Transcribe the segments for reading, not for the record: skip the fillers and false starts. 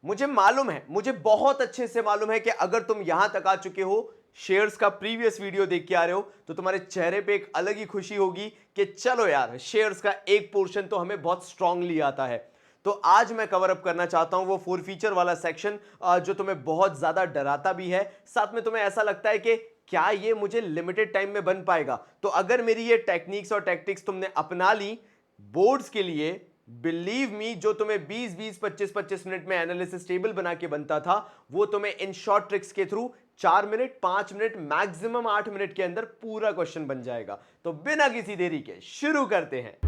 मुझे मालूम है, मुझे बहुत अच्छे से मालूम है कि अगर तुम यहां तक आ चुके हो, शेयर्स का प्रीवियस वीडियो देख के आ रहे हो, तो तुम्हारे चेहरे पे एक अलग ही खुशी होगी कि चलो यार, शेयर्स का एक पोर्शन तो हमें बहुत स्ट्रांगली आता है। तो आज मैं कवर अप करना चाहता हूं वो फोर फीचर वाला सेक्शन जो तुम्हें बहुत ज्यादा डराता भी है, साथ में तुम्हें ऐसा लगता है कि क्या ये मुझे लिमिटेड टाइम में बन पाएगा। तो अगर मेरी ये टेक्निक्स और टैक्टिक्स तुमने अपना ली बोर्ड्स के लिए, बिलीव मी, जो तुम्हें 20-20, 25-25 मिनट में एनालिसिस टेबल बना के बनता था, वो तुम्हें इन शॉर्ट ट्रिक्स के through 4 minute, 5 minute, maximum 8 minute के अंदर पूरा क्वेश्चन बन जाएगा। तो बिना किसी देरी के शुरू करते हैं।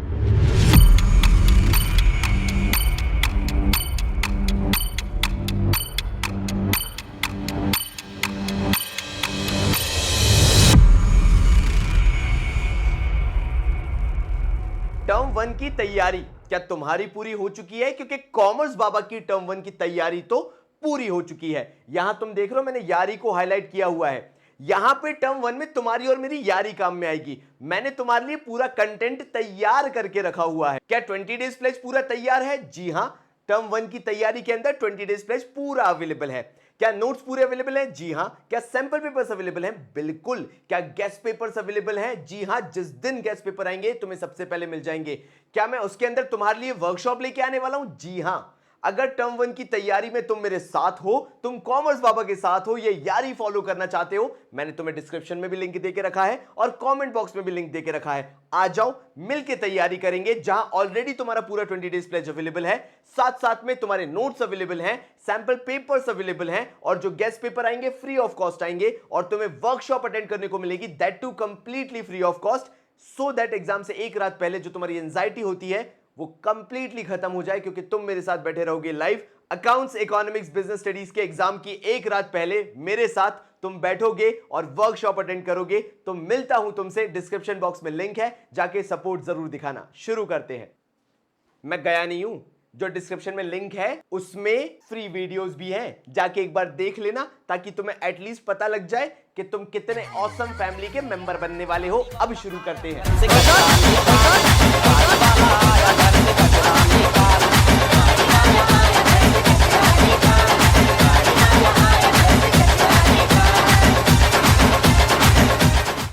टर्म वन की तैयारी क्या तुम्हारी पूरी हो चुकी है? क्योंकि कॉमर्स बाबा की टर्म वन की तैयारी तो पूरी हो चुकी है। यहां तुम देख रहे हो, मैंने यारी को हाईलाइट किया हुआ है। यहां पे टर्म वन में तुम्हारी और मेरी यारी काम में आएगी। मैंने तुम्हारे लिए पूरा कंटेंट तैयार करके रखा हुआ है। क्या 20 डेज प्लेज पूरा तैयार है? जी हां, टर्म वन की तैयारी के अंदर 20 डेज प्लेज पूरा अवेलेबल है। क्या नोट्स पूरे अवेलेबल हैं? जी हां। क्या सैंपल पेपर्स अवेलेबल हैं? बिल्कुल। क्या गेस्ट पेपर्स अवेलेबल हैं? जी हां, जिस दिन गेस्ट पेपर आएंगे तुम्हें सबसे पहले मिल जाएंगे। क्या मैं उसके अंदर तुम्हारे लिए वर्कशॉप लेके आने वाला हूं? जी हां। अगर टर्म वन की तैयारी में तुम मेरे साथ हो, तुम कॉमर्स बाबा के साथ हो, ये यारी फॉलो करना चाहते हो, मैंने तुम्हें डिस्क्रिप्शन में भी लिंक देके रखा है और कमेंट बॉक्स में भी लिंक देके रखा है। आ जाओ, मिलके तैयारी करेंगे, जहां ऑलरेडी तुम्हारा पूरा 20 डेज प्लेज अवेलेबल है, साथ साथ में तुम्हारे नोट्स अवेलेबल हैं, सैंपल पेपर्स अवेलेबल हैं, और जो गेस्ट पेपर आएंगे फ्री ऑफ कॉस्ट आएंगे, और तुम्हें वर्कशॉप अटेंड करने को मिलेगी, that too completely free of cost, so that exam से एक रात पहले जो तुम्हारी एंजाइटी होती है वो कंप्लीटली खत्म हो जाए, क्योंकि तुम मेरे साथ बैठे रहोगे live. Accounts, economics, business studies के एग्जाम की एक रात पहले मेरे साथ तुम बैठोगे और वर्कशॉप अटेंड करोगे। तो मिलता हूं तुमसे, डिस्क्रिप्शन बॉक्स में लिंक है, जाके सपोर्ट जरूर दिखाना। शुरू करते हैं। मैं गया नहीं हूं, जो डिस्क्रिप्शन में लिंक है उसमें फ्री वीडियोस भी हैं, जाके एक बार देख लेना, ताकि तुम्हें एटलीस्ट पता लग जाए कि तुम कितने ऑसम फैमिली के मेंबर बनने वाले हो। अब शुरू करते हैं।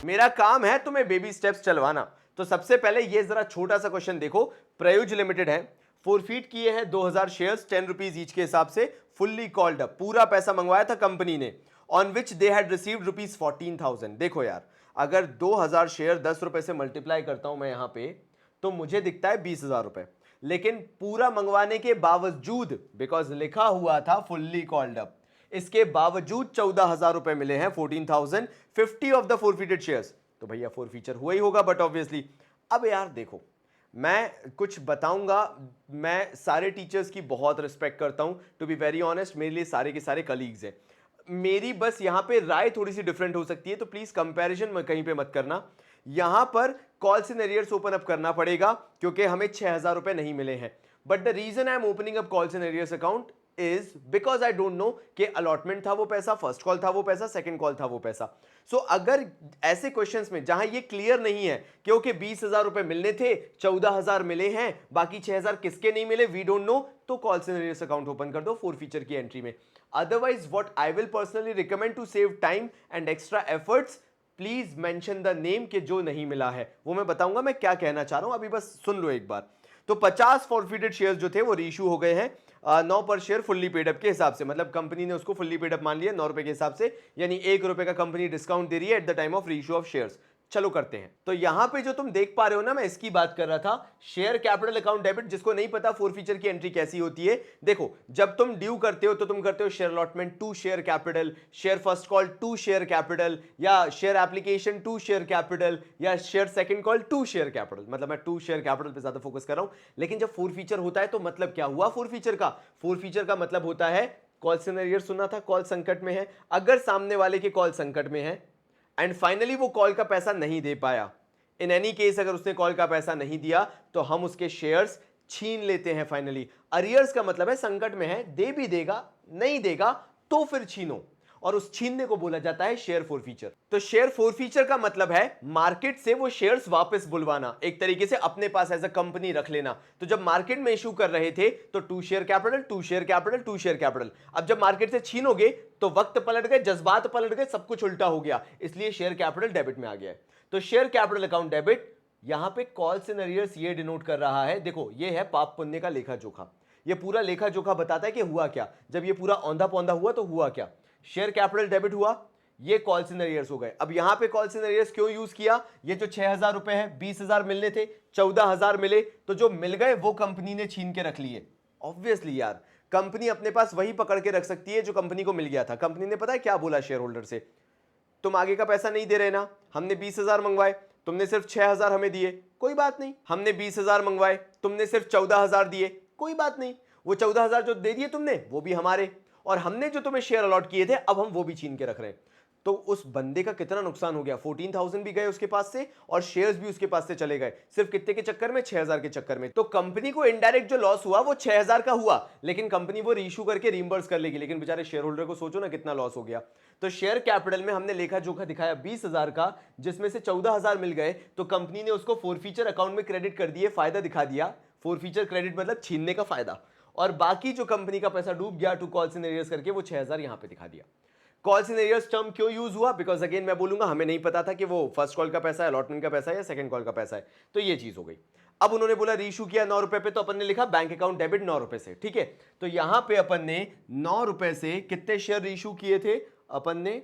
मेरा काम है तुम्हें बेबी स्टेप्स चलवाना। तो सबसे पहले ये जरा छोटा सा क्वेश्चन देखो। प्रयुज लिमिटेड है, फोरफीट किए हैं 2000 शेयर्स 10 रुपीज ईच के हिसाब से, फुल्ली कॉल्ड अप, पूरा पैसा मंगवाया था कंपनी ने, on which they had received rupees 14,000। देखो यार, अगर 2000 शेयर 10 रुपए से मल्टीप्लाई करता हूं मैं यहां पे, तो मुझे दिखता है 20,000 रुपए। लेकिन पूरा मंगवाने के बावजूद, बिकॉज लिखा हुआ था फुल्ली कॉल्ड अप, इसके बावजूद 14,000 रुपए मिले हैं, 14,000, 50 ऑफ द फोरफीटेड शेयर्स। तो भैया फोर फीचर हुआ ही होगा, बट ऑब्वियसली। अब यार देखो, मैं कुछ बताऊंगा, मैं सारे टीचर्स की बहुत रिस्पेक्ट करता हूं, टू बी वेरी ऑनेस्ट, मेरे लिए सारे के सारे कलीग्स हैं। मेरी बस यहां पे राय थोड़ी सी डिफरेंट हो सकती है, तो प्लीज कंपैरिजन कहीं पे मत करना। यहां पर calls in arrears open up करना पड़ेगा, क्योंकि हमें 6,000 रुपए नहीं मिले हैं। But the reason I am opening up calls in arrears account is because I don't know कि अलॉटमेंट था वो पैसा, फर्स्ट कॉल था वो पैसा, सेकंड कॉल था वो पैसा। सो अगर ऐसे क्वेश्चंस में जहां ये क्लियर नहीं है क्योंकि 20,000 रुपए मिलने थे, 14,000 मिले हैं, बाकी 6,000 किसके नहीं मिले, वी डोंट नो, तो कॉल सिनेरियोस अकाउंट ओपन कर दो फोर फीचर की एंट्री में। Otherwise what I will personally recommend to save time and extra efforts, please mention the name के जो नहीं मिला है, वो मैं बताऊंगा मैं क्या कहना चाह रहा हूं, अभी बस सुन लो एक बार। तो 50 फॉरफिटेड शेयर्स जो थे वो रीइश्यू हो गए हैं 9 पर शेयर फुल्ली पेडअप के हिसाब से, मतलब कंपनी ने उसको फुल्ली पेडअप मान लिया 9 रुपए के हिसाब से, यानी 1 रुपए का कंपनी डिस्काउंट दे रही है at the time of reissue of shares. चलो करते हैं। तो यहां पे जो तुम देख पा रहे हो ना, मैं इसकी बात कर रहा था, शेयर कैपिटल अकाउंट डेबिट। जिसको नहीं पता फोर फीचर की एंट्री कैसी होती है, देखो, जब तुम ड्यू करते हो तो तुम करते हो share allotment to share capital, share first call to share capital, या share application to share capital, या share second call to share capital. मतलब मैं टू शेयर कैपिटल पे ज्यादा फोकस कर रहा हूं। लेकिन जब फोर फीचर होता है तो मतलब क्या हुआ फोर फीचर का? फोर फीचर का मतलब होता है, कॉल सिनेरियो सुना था, कॉल संकट में है। अगर सामने वाले के कॉल संकट में है एंड फाइनली वो कॉल का पैसा नहीं दे पाया, इन एनी केस अगर उसने कॉल का पैसा नहीं दिया, तो हम उसके शेयर्स छीन लेते हैं फाइनली। अरियर्स का मतलब है संकट में है, दे भी देगा, नहीं देगा तो फिर छीनो। और उस छीनने को बोला जाता है शेयर फोरफीचर। तो शेयर फोरफीचर का मतलब है मार्केट से वो शेयर्स वापस बुलवाना, एक तरीके से अपने पास एज अ कंपनी रख लेना। तो जब मार्केट में इशू कर रहे थे तो 2 share capital, 2 share capital, 2 share capital. अब जब मार्केट से छीनोगे तो वक्त पलट गए, जज्बात पलट गए, सब कुछ उल्टा हो गया, इसलिए शेयर कैपिटल डेबिट में आ गया है। तो शेयर कैपिटल अकाउंट डेबिट, यहां पे कॉल्स एंड अरियर्स ये डिनोट कर रहा है। देखो ये है पाप पुण्य का लेखा जोखा, ये पूरा लेखा जोखा बताता है कि हुआ क्या, जब ये पूरा औंधा पौंधा हुआ तो हुआ क्या। शेयर कैपिटल डेबिट हुआ, ये कॉल्स एंड अरियर्स हो गए। अब यहां पे कॉल्स एंड अरियर्स क्यों यूज किया, ये जो 6,000 रुपए है, 20,000 मिलने थे, 14,000 मिले, तो जो मिल गए वो कंपनी ने छीन के रख लिए। ऑब्वियसली यार, कंपनी अपने पास वही पकड़ के रख सकती है जो कंपनी को मिल गया था। कंपनी ने पता है क्या बोला शेयर होल्डर से, तुम आगे का पैसा नहीं दे रहे ना, हमने 20,000 मंगवाए, तुमने सिर्फ 6,000 हमें दिए, कोई बात नहीं। हमने 20,000 मंगवाए, तुमने सिर्फ 14,000 दिए, कोई बात नहीं। वो 14,000 जो दे दिए तुमने वो भी हमारे, और हमने जो तुम्हें शेयर अलॉट किए थे अब हम वो भी छीन के रख रहे हैं। तो उस बंदे का कितना नुकसान हो गया, 14,000 भी गए उसके पास से और शेयर्स भी उसके पास से चले गए, सिर्फ कितने के चक्कर में, 6,000 के चक्कर में। तो कंपनी को इनडायरेक्ट जो लॉस हुआ वो 6,000 का हुआ, लेकिन कंपनी वो रीइश्यू करके रिइंबर्स कर लेगी, लेकिन बेचारे शेयर होल्डर को सोचो ना कितना लॉस हो गया। तो शेयर कैपिटल में हमने लेखा जोखा दिखाया 20,000 का, जिसमें से 14,000 मिल गए, तो कंपनी ने उसको फोरफीचर अकाउंट में क्रेडिट कर दिए, फायदा दिखा दिया। फोरफीचर क्रेडिट मतलब छीनने का फायदा, और बाकी जो कंपनी का पैसा डूब गया टू कॉल्स एंड अरियर्स करके, वो 6,000 यहां पे दिखा दिया। कॉल्स एंड अरियर्स टर्म क्यों यूज हुआ, बिकॉज अगेन मैं बोलूंगा हमें नहीं पता था कि वो फर्स्ट कॉल का पैसा है, अलॉटमेंट का पैसा है या सेकंड कॉल का पैसा है, तो ये चीज हो गई। अब उन्होंने बोला रीइश्यू किया 9 रुपए पे, तो अपन ने लिखा बैंक अकाउंट डेबिट 9 रुपए से, ठीक है। तो यहां पे अपन ने 9 रुपए से कितने शेयर रीइश्यू किए थे, अपन ने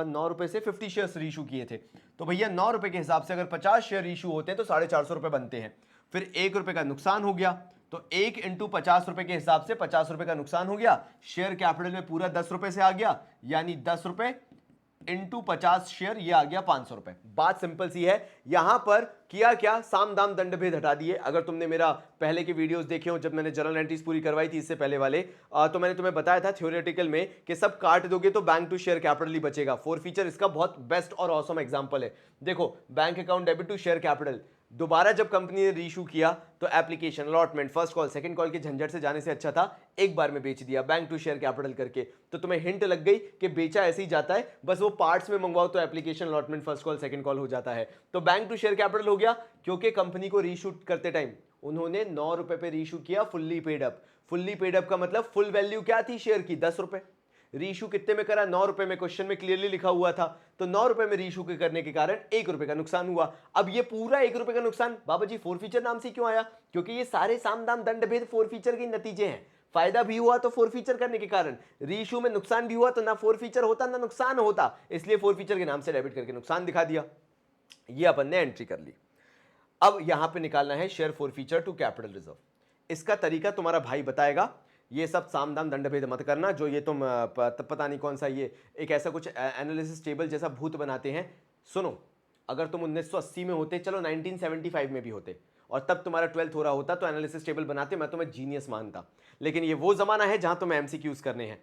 9 रुपए से 50 शेयर्स रीइश्यू किए थे। तो भैया 9 रुपए के हिसाब से अगर 50 शेयर इशू होते हैं तो 450 रुपए बनते हैं, फिर 1 रुपए का नुकसान हो गया, तो 1 इंटू 50 रुपए के हिसाब से 50 रुपए का नुकसान हो गया। शेयर कैपिटल में पूरा 10 रुपए से आ गया, यानी 10 रुपए इंटू 50 शेयर, ये आ गया 500 रुपए। बात सिंपल सी है, यहां पर किया क्या, साम दाम दंड भेद हटा दिए। अगर तुमने मेरा पहले के वीडियोस देखे हो, जब मैंने जर्नल एंट्रीज पूरी करवाई थी इससे पहले वाले, तो मैंने तुम्हें बताया था थ्योरेटिकल में कि सब काट दोगे तो बैंक टू शेयर कैपिटल ही बचेगा। फोरफीचर इसका बहुत बेस्ट और ऑसम एग्जांपल है। देखो bank account debit to share capital, दोबारा जब कंपनी ने रीइश्यू किया तो application, allotment, first call, second call के झंझट से जाने से अच्छा था एक बार में बेच दिया बैंक टू शेयर कैपिटल करके। तो तुम्हें हिंट लग गई कि बेचा ऐसे ही जाता है, बस वो पार्ट्स में मंगवाओ तो application, allotment, first call, second call हो जाता है। तो बैंक टू शेयर कैपिटल हो गया, क्योंकि कंपनी को रीइश्यू करते टाइम उन्होंने 9 रुपए पे रीइश्यू किया, fully paid up. Fully paid up का मतलब फुल वैल्यू क्या थी शेयर की, 10 रुपए। रीइश्यू कितने में करा, 9 रुपए में, क्वेश्चन में क्लियरली लिखा हुआ था। तो 9 रुपए में रीइश्यू करने के कारण 1 रुपए का नुकसान हुआ। अब ये पूरा 1 रुपए का नुकसान बाबा जी फोरफीचर नाम से क्यों आया, क्योंकि ये सारे साम दाम दंड भेद फोरफीचर के नतीजे हैं। फायदा भी हुआ तो फोरफीचर करने के कारण, रीइश्यू में नुकसान भी हुआ तो ना फोरफीचर होता ना नुकसान होता, इसलिए फोरफीचर के नाम से डेबिट करके नुकसान दिखा दिया। ये अपन ने एंट्री कर ली। अब यहां पे निकालना है share forfeiture to capital reserve. इसका तरीका तुम्हारा भाई बताएगा, ये सब साम दाम दंड भेद मत करना, जो ये तुम पता नहीं कौन सा ये एक ऐसा कुछ एनालिसिस टेबल जैसा भूत बनाते हैं। सुनो, अगर तुम 1980 में होते, चलो 1975 में भी होते, और तब तुम्हारा 12th हो रहा होता तो एनालिसिस टेबल बनाते, मैं तुम्हें जीनियस मानता। लेकिन ये वो जमाना है जहां तुम्हें एमसीक्यूज करने हैं,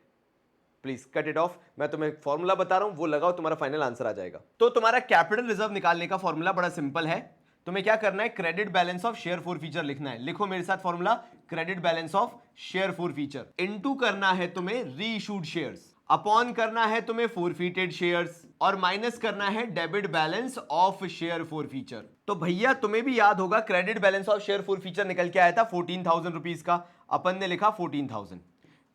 प्लीज कट इट ऑफ। मैं तुम्हें फॉर्मूला बता रहा हूं, वो लगाओ, तुम्हारा फाइनल आंसर आ जाएगा। तो तुम्हारा कैपिटल रिजर्व निकालने का फॉर्मूला बड़ा सिंपल है। तुम्हें क्या करना है, credit balance of share forfeiture लिखना है। लिखो मेरे साथ formula, credit balance of share forfeiture into करना है तुम्हें रीइश्यूड शेयर्स, अपॉन करना है तुम्हें फोरफीटेड शेयर्स, और माइनस करना है debit balance of share forfeiture. तो भैया तुम्हें भी याद होगा credit balance of share forfeiture निकल के आया था 14,000 रुपीज का, अपन ने लिखा 14,000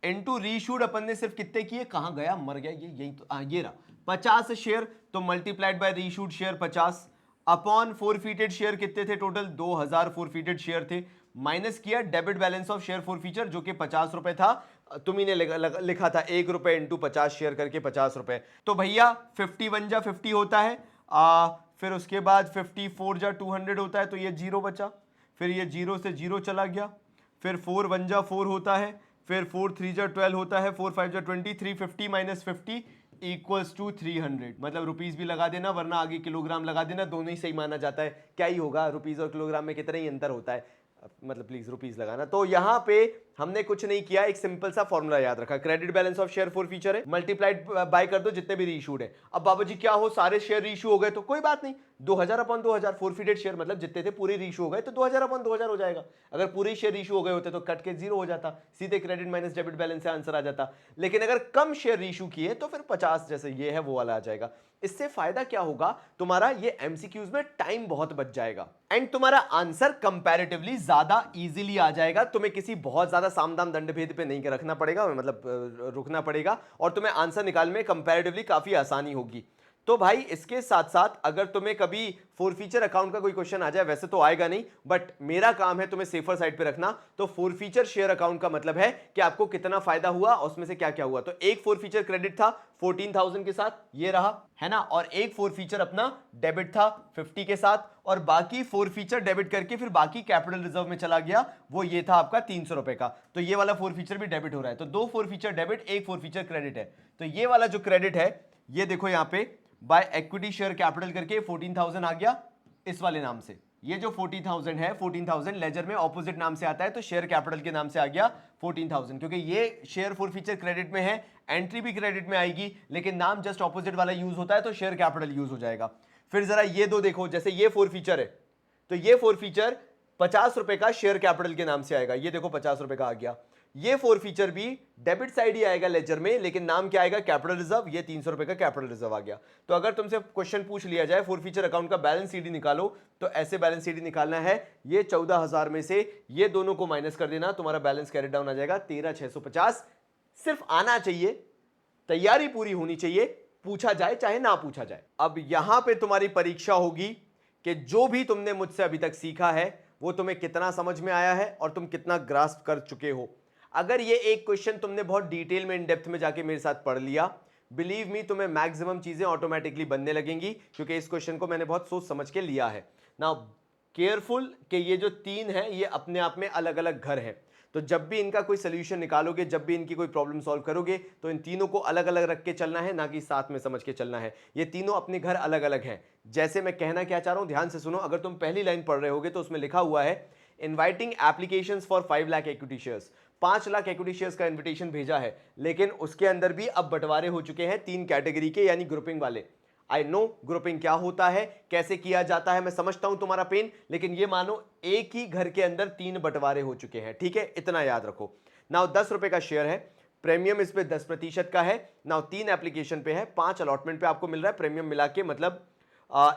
इनटू रीइश्यूड, अपन ने सिर्फ कितने किए, कहां गया, मर गया ये, यही तो ये रहा 50 शेयर, तो multiplied by reissued share 50, upon forfeited share कितने थे टोटल, 2,000 फोरफीटेड शेयर थे, माइनस किया debit balance of share forfeiture जो कि 50 रुपए था, तुम्ही ने लिखा था 1 रुपए इंटू 50 शेयर करके 50 रुपए। तो भैया 51 जा 50 होता है, फिर उसके बाद 54 जा 200 होता है, तो ये 0 बचा, फिर ये 0 से 0 चला गया, फिर 4 1 जा 4 होता है, फिर 4 3 जा 12 होता है, 4 5 जा 20, 350 माइनस 50 इक्वल्स टू 300। मतलब रुपीज भी लगा देना, वरना आगे किलोग्राम लगा देना, दोनों ही सही माना जाता है। क्या ही होगा, रुपीज और किलोग्राम में कितना ही अंतर होता है, मतलब प्लीज रुपीज लगाना। तो यहाँ पे हमने कुछ नहीं किया, एक सिंपल सा फॉर्मूला याद रखा, credit balance of share for future है, मल्टीप्लाइड बाय कर दो जितने भी रीइश्यूड है। अब बाबा जी क्या हो, सारे शेयर रीइश्यू हो गए तो कोई बात नहीं, 2000 अपॉन 2000 फोरफीटेड शेयर मतलब जितने थे पूरे रीइश्यू हो गए तो 2000 अपॉन 2000 हो जाएगा। अगर पूरे शेयर रीइश्यू हो गए होते तो कट के जीरो हो जाता, सीधे क्रेडिट माइनस डेबिट बैलेंस से आंसर आ जाता। लेकिन अगर कम शेयर रीइश्यू किए तो फिर 50 जैसे ये है वो वाला आ जाएगा। इससे फायदा क्या होगा, तुम्हारा ये एमसीक्यूज में टाइम बहुत बच जाएगा एंड तुम्हारा आंसर कंपैरेटिवली ज्यादा इजीली आ जाएगा। तुम्हें किसी बहुत ज्यादा सामदाम दंड भेद पे नहीं रखना पड़ेगा, मतलब रुकना पड़ेगा, और तुम्हें आंसर निकालने में कंपैरेटिवली काफी आसानी होगी। तो भाई इसके साथ साथ अगर तुम्हें कभी फोरफीचर अकाउंट का कोई क्वेश्चन आ जाए, वैसे तो आएगा नहीं बट मेरा काम है तुम्हें सेफर साइड पे रखना, तो फोरफीचर शेयर अकाउंट का मतलब है कि आपको कितना फायदा हुआ और उसमें से क्या क्या हुआ। तो एक फोरफीचर क्रेडिट था 14,000 के साथ, ये रहा है ना, और एक फोरफीचर अपना डेबिट था 50 के साथ, और बाकी फोरफीचर डेबिट करके फिर बाकी कैपिटल रिजर्व में चला गया, वो ये था आपका 300 रुपए का। तो ये वाला फोरफीचर भी डेबिट हो रहा है, तो दो फोरफीचर डेबिट एक फोरफीचर क्रेडिट है। तो ये वाला जो क्रेडिट है ये देखो यहां पे बाय इक्विटी शेयर कैपिटल करके 14,000 आ गया इस वाले नाम से। ये जो 40,000 है, 14,000 लेजर में ऑपोजिट नाम से आता है, तो शेयर कैपिटल के नाम से आ गया 14,000, क्योंकि ये शेयर फोरफीचर क्रेडिट में है, एंट्री भी क्रेडिट में आएगी, लेकिन नाम जस्ट ऑपोजिट वाला यूज होता है तो शेयर कैपिटल यूज हो जाएगा। फिर जरा ये दो देखो, जैसे ये फोरफीचर है तो ये फोरफीचर 50 रुपए का शेयर कैपिटल के नाम से आएगा, ये देखो 50 रुपए का आ गया। ये फोरफीचर भी डेबिट साइड ही आएगा लेजर में, लेकिन नाम क्या आएगा, कैपिटल रिजर्व, ये 300 रुपए का कैपिटल रिजर्व आ गया। तो अगर तुमसे क्वेश्चन पूछ लिया जाए फोरफीचर अकाउंट का बैलेंस सीडी निकालो, तो ऐसे बैलेंस सीडी निकालना है, ये 14,000 में से ये दोनों को माइनस कर देना, तुम्हारा बैलेंस कैरी डाउन आ जाएगा 13,650। सिर्फ आना चाहिए, तैयारी पूरी होनी चाहिए, पूछा जाए चाहे ना पूछा जाए। अब यहां पे तुम्हारी परीक्षा होगी कि जो भी तुमने मुझसे अभी तक सीखा है वो तुम्हें कितना समझ में आया है और तुम कितना ग्रास्प कर चुके हो। अगर ये एक क्वेश्चन तुमने बहुत डिटेल में इन डेप्थ में जाके मेरे साथ पढ़ लिया, बिलीव मी तुम्हें मैक्सिमम चीजें ऑटोमेटिकली बनने लगेंगी, क्योंकि इस क्वेश्चन को मैंने बहुत सोच समझ के लिया है। नाउ केयरफुल कि ये जो तीन है ये अपने आप में अलग अलग घर हैं, तो जब भी इनका कोई सोल्यूशन निकालोगे, जब भी इनकी कोई प्रॉब्लम सॉल्व करोगे, तो इन तीनों को अलग अलग रख के चलना है, ना कि साथ में समझ के चलना है। ये तीनों अपने घर अलग अलग हैं। जैसे मैं कहना क्या चाह रहा हूं ध्यान से सुनो, अगर तुम पहली लाइन पढ़ रहे होगे तो उसमें लिखा हुआ है inviting applications for 5 lakh equity shares, 5 lakh equity shares का इन्विटेशन भेजा है, लेकिन उसके अंदर भी अब बंटवारे हो चुके हैं 3 कैटेगरी के, यानी ग्रुपिंग वाले। आई नो ग्रुपिंग क्या होता है, कैसे किया जाता है, मैं समझता हूं तुम्हारा पेन, लेकिन ये मानो एक ही घर के अंदर 3 बंटवारे हो चुके हैं, ठीक है, इतना याद रखो। नाउ 10 रुपए का शेयर है, प्रीमियम इस पे 10% का है। नाउ 3 एप्लीकेशन पे है, 5 अलॉटमेंट पे आपको मिल रहा है, प्रीमियम मिला के मतलब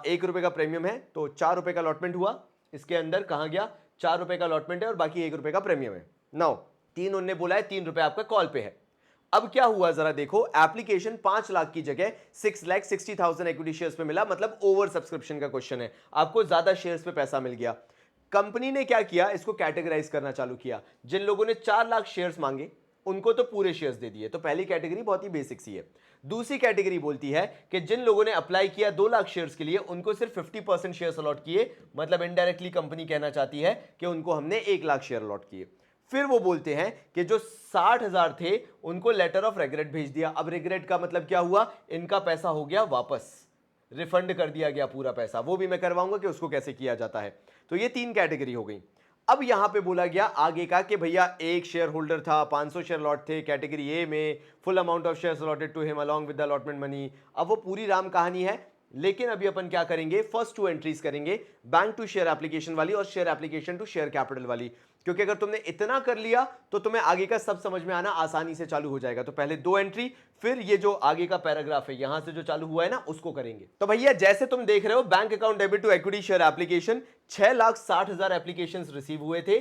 1 रुपए का प्रीमियम है, तो 4 रुपए का अलॉटमेंट हुआ, इसके अंदर कहां गया, 4 रुपए का अलॉटमेंट है और बाकी 1 रुपए का प्रीमियम है। नाउ 3 उन्होंने बोला है, 3 रुपए आपका कॉल पे है। अब क्या हुआ जरा देखो, एप्लीकेशन 5 लाख की जगह 6,60,000 इक्विटी शेयर्स पे मिला, मतलब ओवर सब्सक्रिप्शन का क्वेश्चन है, आपको ज्यादा शेयर्स पे पैसा मिल गया। कंपनी ने क्या किया, इसको कैटेगराइज करना चालू किया। जिन लोगों ने 4 लाख शेयर्स मांगे उनको तो पूरे शेयर्स दे दिए, तो पहली कैटेगरी बहुत ही बेसिक सी है। दूसरी कैटेगरी बोलती है कि जिन लोगों ने अप्लाई किया 2 लाख शेयर्स के लिए, उनको सिर्फ 50% शेयर्स अलॉट किए, मतलब इनडायरेक्टली कंपनी कहना चाहती है कि उनको हमने 1 लाख शेयर अलॉट किए। फिर वो बोलते हैं कि जो 60,000 थे उनको लेटर ऑफ रिग्रेट भेज दिया। अब रिग्रेट का मतलब क्या हुआ, इनका पैसा हो गया वापस, रिफंड कर दिया गया पूरा पैसा, वो भी मैं करवाऊंगा कि उसको कैसे किया जाता है। तो ये 3 कैटेगरी हो गई। अब यहां पे बोला गया आगे का कि भैया एक शेयर होल्डर था, 500 शेयर अलॉट थे कैटेगरी ए में, full amount of shares allotted to him along with the allotment money. अब वो पूरी राम कहानी है, लेकिन अभी अपन क्या करेंगे, फर्स्ट 2 एंट्रीज करेंगे, बैंक टू शेयर एप्लीकेशन वाली और share application to share capital वाली, क्योंकि अगर तुमने इतना कर लिया तो तुम्हें आगे का सब समझ में आना आसानी से चालू हो जाएगा। तो पहले 2 एंट्री, फिर ये जो आगे का पैराग्राफ है यहां से जो चालू हुआ है ना उसको करेंगे। तो भैया जैसे तुम देख रहे हो, bank account debit to equity share application, 6,60,000 application receive हुए थे।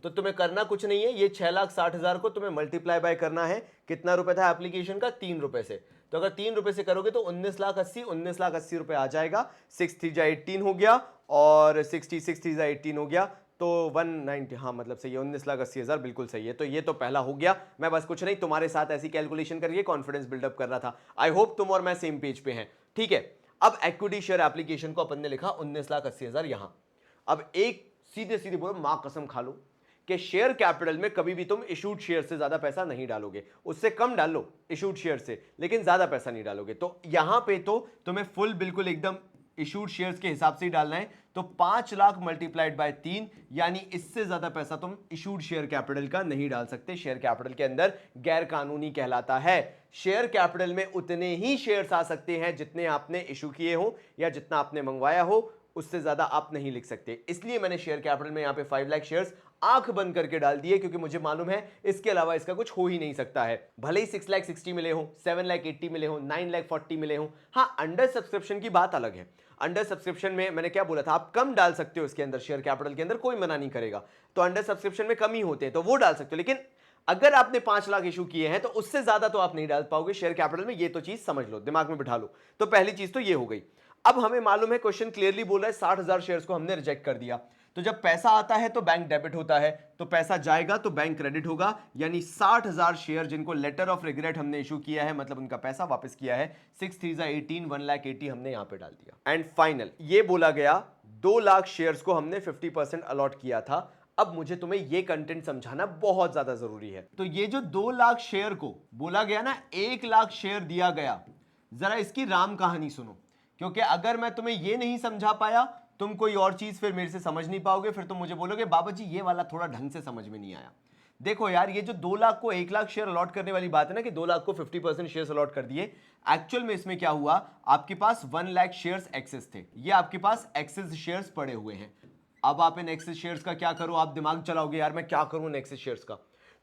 तो तुम्हें करना कुछ नहीं है, ये 6,60,000 को तुम्हें मल्टीप्लाई बाय करना है, कितना रुपए था एप्लीकेशन का, 3 रुपए से। तो अगर 3 रुपए से करोगे तो 19,80 रुपए आ जाएगा। 6 3 18 हो गया और 66 3 18 हो गया, तो 190, हाँ मतलब सही है, 19,80,000 बिल्कुल सही है। तो ये तो पहला हो गया। मैं बस कुछ नहीं, तुम्हारे साथ ऐसी कैलकुलेशन करके कॉन्फिडेंस बिल्डअप कर रहा था। आई होप तुम और मैं सेम पेज पे हैं, ठीक है। अब इक्विटी शेयर एप्लीकेशन को अपन ने लिखा 19,80,000 यहां। अब एक सीधे सीधे बोलो, मां कसम खा लो कि शेयर कैपिटल में कभी भी तुम इशूड शेयर से ज्यादा पैसा नहीं डालोगे, उससे कम डालो इशूड शेयर से, लेकिन ज्यादा पैसा नहीं डालोगे। तो यहां पे तो तुम्हें फुल बिल्कुल एकदम इशूड शेयर्स के हिसाब से ही डालना है, तो 5 लाख मल्टीप्लाइड बाय 3, यानी इससे ज्यादा पैसा तुम इशूड शेयर कैपिटल का नहीं डाल सकते। शेयर कैपिटल के अंदर गैर कानूनी कहलाता है। शेयर कैपिटल में उतने ही शेयर्स आ सकते हैं जितने आपने इशू किए हो या जितना आपने मंगवाया हो, उससे ज्यादा आप नहीं लिख सकते। इसलिए मैंने शेयर कैपिटल में यहां पे 5 लाख शेयर्स आंख बंद करके डाल दिए, क्योंकि मुझे मालूम है इसके अलावा इसका कुछ हो ही नहीं सकता है। भले ही 6 लाख 60 मिले हो, 7 लाख 80 मिले हो, 9 लाख 40 मिले हो। हाँ, अंडर सब्सक्रिप्शन की बात अलग है। अंडर सब्सक्रिप्शन में मैंने क्या बोला था, आप कम डाल सकते हो इसके अंदर, शेयर कैपिटल के अंदर कोई मना नहीं करेगा। तो अंडर सब्सक्रिप्शन में कम ही होते हैं तो वो डाल सकते हो, लेकिन अगर आपने 5 लाख इशू किए हैं तो उससे ज्यादा तो आप नहीं डाल पाओगे शेयर कैपिटल में। ये तो चीज समझ लो, दिमाग में बिठा लो। तो पहली चीज तो ये हो गई। अब हमें मालूम है, क्वेश्चन क्लियरली बोल रहा है 60,000 शेयर्स को हमने रिजेक्ट कर दिया। तो जब पैसा आता है तो बैंक डेबिट होता है, तो पैसा जाएगा तो बैंक क्रेडिट होगा, यानी 60,000 शेयर जिनको लेटर ऑफ रिग्रेट हमने इशू किया है, मतलब उनका पैसा वापस किया है, 6 3 18, 1,80,000 हमने यहां पे डाल दिया। एंड फाइनल ये बोला गया 2 लाख शेयर्स को हमने 50% अलॉट किया था। अब मुझे तुम्हें ये कंटेंट समझाना बहुत ज्यादा जरूरी है। तो ये जो 2 लाख शेयर को बोला गया ना, 1 लाख शेयर दिया गया, जरा इसकी राम कहानी सुनो, क्योंकि अगर मैं तुम्हें ये नहीं समझा पाया, तुम कोई और चीज फिर मेरे से समझ नहीं पाओगे, फिर तुम मुझे बोलोगे बाबा जी ये वाला थोड़ा ढंग से समझ में नहीं आया। देखो यार, ये जो 2 लाख को 1 लाख शेयर अलॉट करने वाली बात है ना, कि 2 लाख को 50% शेयर्स अलॉट कर दिए, एक्चुअल में इसमें क्या हुआ, आपके पास 1 लाख शेयर्स एक्सेस थे, ये आपके पास एक्सेस शेयर्स पड़े हुए हैं। अब आप इन एक्सेस शेयर्स का क्या करो, आप दिमाग चलाओगे यार मैं क्या करूं इन एक्सेस शेयर्स का।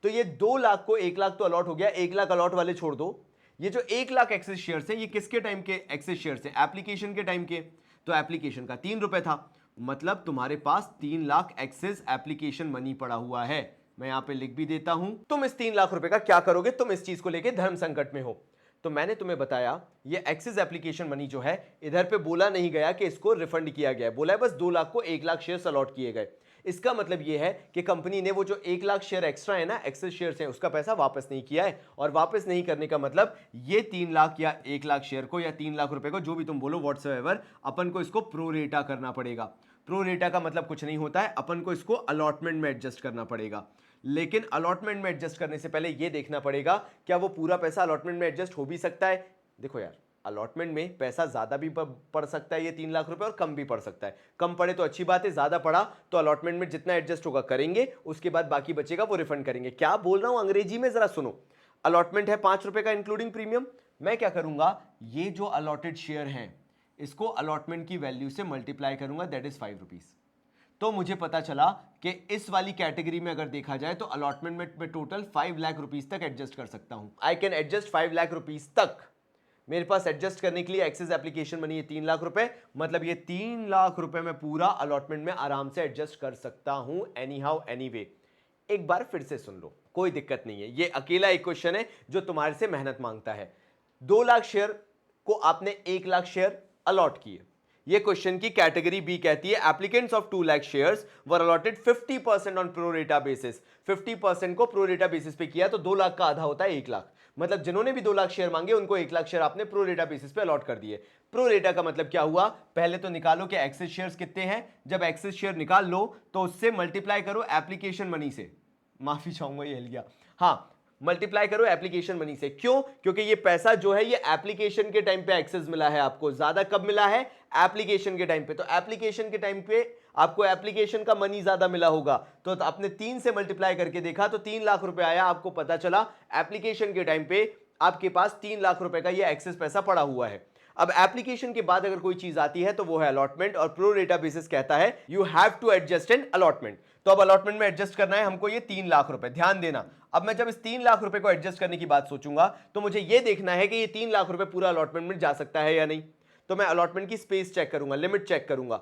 तो ये 2 लाख को 1 लाख तो अलॉट हो गया, 1 लाख अलॉट वाले छोड़ दो। ये जो 1 लाख एक्सेस शेयर्स हैं, ये किसके टाइम के एक्सेस शेयर्स हैं, एप्लीकेशन के टाइम के। तो एप्लीकेशन का 3 रुपए था, मतलब तुम्हारे पास 3 लाख एक्सेस एप्लीकेशन मनी पड़ा हुआ है। मैं यहां पे लिख भी देता हूं। तुम इस 3 लाख रुपए का क्या करोगे, तुम इस चीज को लेके धर्म संकट में हो। तो मैंने तुम्हें बताया ये एक्सेस एप्लीकेशन मनी जो है, इधर पे बोला नहीं गया कि इसको रिफंड किया गया, बोला है बस 2 लाख को 1 लाख शेयर्स अलॉट किए गए। इसका मतलब यह है कि कंपनी ने वो जो 1 लाख शेयर एक्स्ट्रा है ना, एक्सेस शेयर्स हैं, उसका पैसा वापस नहीं किया है। और वापस नहीं करने का मतलब ये 3 लाख या 1 लाख शेयर को या 3 लाख रुपए को, जो भी तुम बोलो व्हाट्सएवर, अपन को इसको प्रोरेटा करना पड़ेगा। प्रोरेटा का मतलब कुछ नहीं होता है, अपन को इसको अलॉटमेंट में एडजस्ट करना पड़ेगा। लेकिन अलॉटमेंट में एडजस्ट करने से पहले यह देखना पड़ेगा क्या वो पूरा पैसा अलॉटमेंट में एडजस्ट हो भी सकता है। देखो यार, अलॉटमेंट में पैसा ज्यादा भी पड़ सकता है, ये 3 लाख रुपए, और कम भी पड़ सकता है। कम पड़े तो अच्छी बात है, ज्यादा पड़ा तो अलॉटमेंट में जितना एडजस्ट होगा करेंगे, उसके बाद बाकी बचेगा वो रिफंड करेंगे। क्या बोल रहा हूं अंग्रेजी में, जरा सुनो। अलॉटमेंट है 5 रुपए का इंक्लूडिंग प्रीमियम। मैं क्या करूंगा, ये जो अलॉटेड शेयर हैं इसको अलॉटमेंट की वैल्यू से मल्टीप्लाई करूंगा, दैट इज 5 रुपीज। तो मुझे पता चला कि इस वाली कैटेगरी में अगर देखा जाए तो अलॉटमेंट में मैं टोटल 5 लाख रुपीज तक एडजस्ट कर सकता हूं। I can adjust 5 lakh rupees तक। मेरे पास एडजस्ट करने के लिए एक्सेस एप्लीकेशन मनी है 3 लाख रुपए, मतलब ये 3 लाख रुपए में पूरा अलॉटमेंट में आराम से एडजस्ट कर सकता हूं, एनी हाउ एनी वे। एक बार फिर से सुन लो, कोई दिक्कत नहीं है। ये अकेला एक क्वेश्चन है जो तुम्हारे से मेहनत मांगता है। 2 लाख शेयर को आपने 1 लाख शेयर अलॉट किए। ये क्वेश्चन की कैटेगरी बी कहती है applicants of 2 lakh shares were allotted 50% on pro rata basis. 50% को प्रोरेटा बेसिस पे किया तो 2 लाख का आधा होता है 1 लाख। मतलब जिन्होंने भी 2 लाख शेयर मांगे उनको 1 लाख शेयर आपने प्रोरेटा बेसिस पे अलॉट कर दिए। प्रोरेटा का मतलब क्या हुआ, पहले तो निकालो कि एक्सेस शेयर्स कितने हैं। जब एक्सेस शेयर निकाल लो तो उससे मल्टीप्लाई करो एप्लीकेशन मनी से। माफी चाहूंगा ये हिल गया, हाँ, मल्टीप्लाई करो एप्लीकेशन मनी से। क्यों, क्योंकि ये पैसा जो है ये एप्लीकेशन के टाइम पे एक्सेस मिला है आपको। ज्यादा कब मिला है, एप्लीकेशन के टाइम पे। तो एप्लीकेशन के टाइम पे आपको एप्लीकेशन का मनी ज्यादा मिला होगा, तो आपने 3 से मल्टीप्लाई करके देखा तो 3 लाख रुपए आया। आपको पता चला एप्लीकेशन के टाइम पे आपके पास 3 लाख रुपए का ये एक्सेस पैसा पड़ा हुआ है। अब एप्लीकेशन के बाद अगर कोई चीज आती है तो वो है अलॉटमेंट, और प्रो रेटा बेसिस कहता है you have to adjust an allotment. तो अब अलॉटमेंट में एडजस्ट करना है हमको ये 3 लाख रुपए। ध्यान देना, अब मैं जब इस 3 लाख रुपए को एडजस्ट करने की बात सोचूंगा तो मुझे ये देखना है कि ये 3 लाख रुपए पूरा अलॉटमेंट में जा सकता है या नहीं। तो मैं अलॉटमेंट की स्पेस चेक करूंगा, लिमिट चेक करूंगा।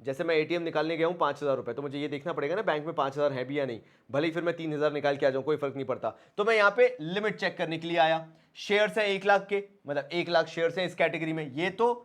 जैसे मैं एटीएम निकालने गया हूं 5,000 रुपए, तो मुझे ये देखना पड़ेगा ना बैंक में 5,000 है भी या नहीं। भले ही फिर मैं 3,000 निकाल के आ जाऊं, कोई फर्क नहीं पड़ता। तो मैं यहां पे लिमिट चेक करने के लिए आया। शेयर्स है 1 लाख के, मतलब 1 लाख शेयर्स है इस कैटेगरी में। ये तो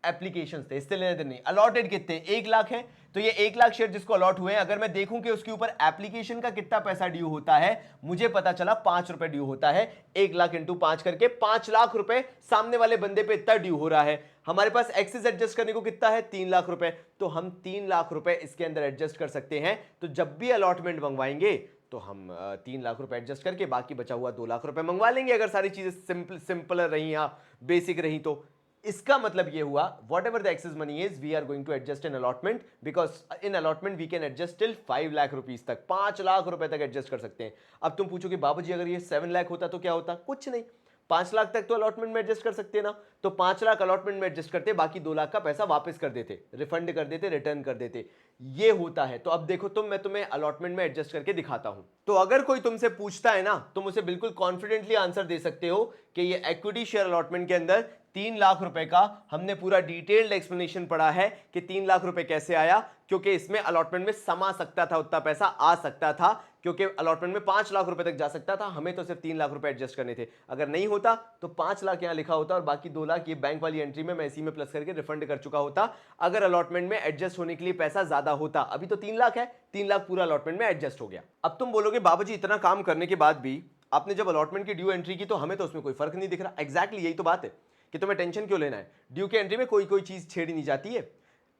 एप्लीकेशंस थे, इससे लेने देने नहीं। अलॉटेड कितने, 1 लाख है। तो ये 1 लाख शेयर जिसको अलॉट हुए हैं, अगर मैं देखूं कि उसके ऊपर एप्लीकेशन का कितना पैसा ड्यू होता है, मुझे पता चला 5 रुपए ड्यू होता है। 1 लाख इंटू 5 करके 5 लाख रुपए सामने वाले बंदे पे इतना ड्यू हो रहा है। हमारे पास एक्सेस एडजस्ट करने को कितना है, 3 लाख रुपए। तो हम 3 लाख रुपए इसके अंदर एडजस्ट कर सकते हैं। तो जब भी अलॉटमेंट मंगवाएंगे तो हम 3 लाख रुपए एडजस्ट करके बाकी बचा हुआ 2 लाख रुपए मंगवा लेंगे, अगर सारी चीजें सिंपल रही या बेसिक रही तो। इसका मतलब ये हुआ whatever the excess money is we are going to adjust in allotment, because in allotment we can adjust till 5 lakh rupees तक, 5 लाख रुपए तक एडजस्ट कर सकते हैं। अब तुम पूछोगे बाबूजी अगर ये 7 लाख होता तो क्या होता? कुछ नहीं, 5 लाख तक तो अलॉटमेंट में एडजस्ट कर सकते हैं ना, तो 5 लाख अलॉटमेंट में एडजस्ट करते, बाकी 2 लाख का पैसा वापस कर देते, रिफंड कर देते, रिटर्न कर देते, ये होता है। तो अब देखो मैं तुम्हें अलॉटमेंट में एडजस्ट करके दिखाता हूं। तो अगर कोई तुमसे पूछता है ना, तुम उसे बिल्कुल कॉन्फिडेंटली आंसर दे सकते हो कि ये इक्विटी शेयर अलॉटमेंट के अंदर 3 लाख रुपए का हमने पूरा डिटेल्ड एक्सप्लेनेशन पढ़ा है कि 3 लाख रुपए कैसे आया, क्योंकि इसमें अलॉटमेंट में समा सकता था, उतना पैसा आ सकता था, क्योंकि अलॉटमेंट में 5 लाख रुपए तक जा सकता था, हमें तो सिर्फ 3 लाख रुपए एडजस्ट करने थे। अगर नहीं होता तो 5 लाख यहां लिखा होता और बाकी 2 लाख ये बैंक वाली एंट्री में मैं इसी में प्लस करके रिफंड कर चुका होता, अगर अलॉटमेंट में एडजस्ट होने के लिए पैसा ज्यादा होता। अभी तो 3 लाख है, 3 लाख पूरा अलॉटमेंट में एडजस्ट हो गया। अब तुम बोलोगे बाबूजी इतना काम करने के बाद भी आपने जब अलॉटमेंट की ड्यू एंट्री की तो हमें तो उसमें कोई फर्क नहीं दिख रहा। एग्जैक्टली यही तो बात है कि तुम्हें टेंशन क्यों लेना है, ड्यू की एंट्री में कोई कोई चीज छेड़ी नहीं जाती है।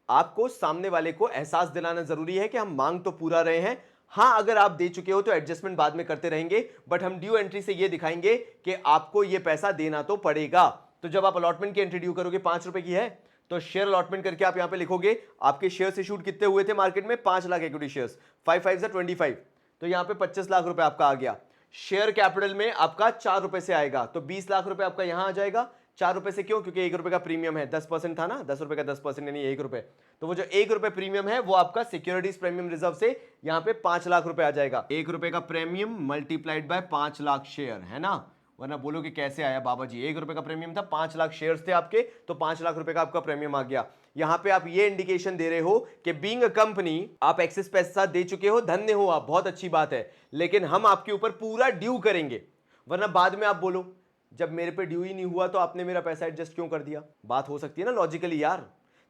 आपको सामने वाले को एहसास दिलाना जरूरी है कि हम मांग तो पूरा रहे हैं, हां अगर आप दे चुके हो तो एडजस्टमेंट बाद में करते रहेंगे, बट हम ड्यू एंट्री से ये दिखाएंगे कि आपको ये पैसा देना तो पड़ेगा। तो जब आप अलॉटमेंट की एंट्री ड्यू करोगे 5 रुपए की है तो शेयर अलॉटमेंट करके आप यहां पे लिखोगे आपके शेयर्स इशूड कितने हुए थे मार्केट में, 5 लाख इक्विटी शेयर्स, 5 5 से 25, तो यहां पे 25 लाख रुपए आपका आ गया। शेयर कैपिटल में आपका 4 रुपए से आएगा, तो 20 लाख रुपए आपका यहां आ जाएगा। 4 रुपए से क्यों? क्योंकि 1 रुपए का प्रीमियम है, 10% था ना, 10 रुपए का 10% यानी 1 रुपए, तो वो जो 1 रुपए प्रीमियम है वो आपका सिक्योरिटीज प्रीमियम रिजर्व से यहां पे 5 लाख रुपए आ जाएगा। 1 रुपए का premium multiplied by 5 lakh share, है ना, वरना बोलोगे कैसे आया बाबा जी, 1 रुपए का प्रीमियम था, 5 लाख शेयर्स थे आपके, तो 5 लाख रुपए का आपका प्रीमियम आ गया। यहां पे आप ये इंडिकेशन दे रहे हो कि बीइंग अ कंपनी आप एक्सेस पैसा दे चुके हो, धन्य हो आप, बहुत अच्छी बात है, लेकिन हम आपके ऊपर पूरा ड्यू करेंगे, वरना बाद में आप बोलो जब मेरे पे ड्यू ही नहीं हुआ तो आपने मेरा पैसा एडजस्ट क्यों कर दिया। बात हो सकती है ना लॉजिकली यार।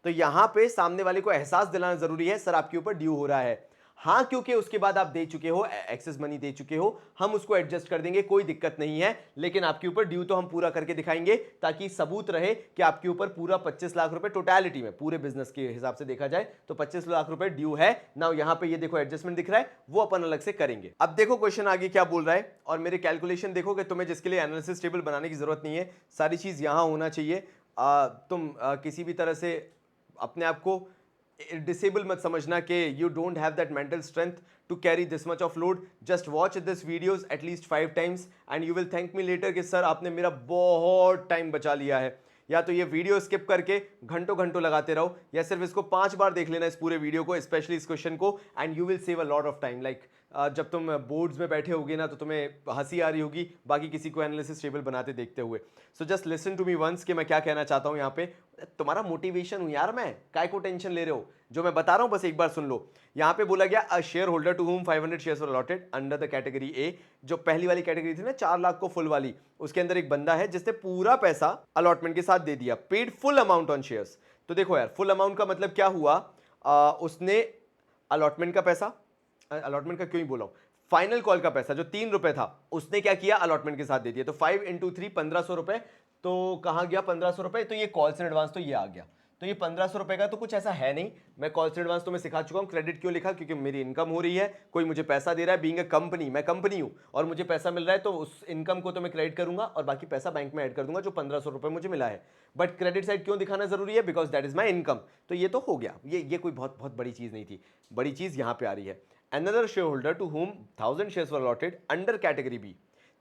तो यहां पे सामने वाले को एहसास दिलाना जरूरी है सर आपके ऊपर ड्यू हो रहा है, हां क्योंकि उसके बाद आप दे चुके हो, एक्सेस मनी दे चुके हो, हम उसको एडजस्ट कर देंगे, कोई दिक्कत नहीं है, लेकिन आपके ऊपर ड्यू तो हम पूरा करके दिखाएंगे ताकि सबूत रहे कि आपके ऊपर पूरा 25 लाख रुपए टोटलिटी में, पूरे बिजनेस के हिसाब से देखा जाए तो 25 लाख रुपए ड्यू है ना। यहां पे ये देखो एडजस्टमेंट दिख रहा है, वो अपन अलग से करेंगे। अब देखो क्वेश्चन आगे क्या बोल रहा है, और मेरे कैलकुलेशन देखो कि तुम्हें जिसके लिए एनालिसिस टेबल बनाने की जरूरत नहीं है, सारी चीज यहां होना चाहिए। तुम किसी भी तरह से अपने आप को डिसेबल मत समझना कि you don't have that mental strength to carry this much of load. Just watch this videos at least 5 times and you will thank me later कि सर आपने मेरा बहुत टाइम बचा लिया है। या तो ये वीडियो स्किप करके घंटों घंटों लगाते रहो, या सिर्फ इसको 5 बार देख लेना इस पूरे वीडियो को, स्पेशली इस क्वेश्चन को, and you will save a lot of time. Like जब तुम बोर्ड्स में बैठे होगे ना तो तुम्हें हंसी आ रही होगी बाकी किसी को एनालिसिस टेबल बनाते देखते हुए। So just listen to me once कि मैं क्या कहना चाहता हूं यहाँ पे। तुम्हारा मोटिवेशन हूं यार मैं, काय को टेंशन ले रहे हो, जो मैं बता रहा हूं बस एक बार सुन लो। यहाँ पे बोला गया a share holder to whom 500 shares were allotted under the category A, जो पहली वाली कैटेगरी थी ना 4 लाख को फुल वाली, उसके अंदर एक बंदा है जिसने पूरा पैसा अलॉटमेंट के साथ दे दिया, paid full amount on shares. तो देखो यार फुल अमाउंट का मतलब क्या हुआ, उसने अलॉटमेंट का पैसा, अलॉटमेंट का क्यों ही बोला, फाइनल कॉल का पैसा जो 3 रुपए था उसने क्या किया अलॉटमेंट के साथ दे दिया, तो 5 × 3 1500 रुपए, तो कहां गया 1500 रुपए, तो ये कॉल्स इन एडवांस तो ये आ गया। तो ये 1500 रुपए का तो कुछ ऐसा है नहीं, मैं कॉल्स इन एडवांस तो मैं सिखा चुका हूं। क्रेडिट क्यों लिखा, क्योंकि मेरी इनकम हो रही है, कोई मुझे पैसा दे रहा है, बीइंग अ कंपनी, मैं कंपनी हूं और मुझे पैसा मिल रहा है, तो उस इनकम को तो मैं क्रेडिट करूंगा और बाकी पैसा बैंक में ऐड कर दूंगा जो 1500 रुपए मुझे मिला है। बट क्रेडिट साइड क्यों दिखाना जरूरी है, because that is my income. तो ये तो हो गया, ये कोई बहुत बहुत बड़ी चीज नहीं थी, बड़ी चीज यहां पे आ रही है। Another shareholder to whom 1000 shares were allotted under category B,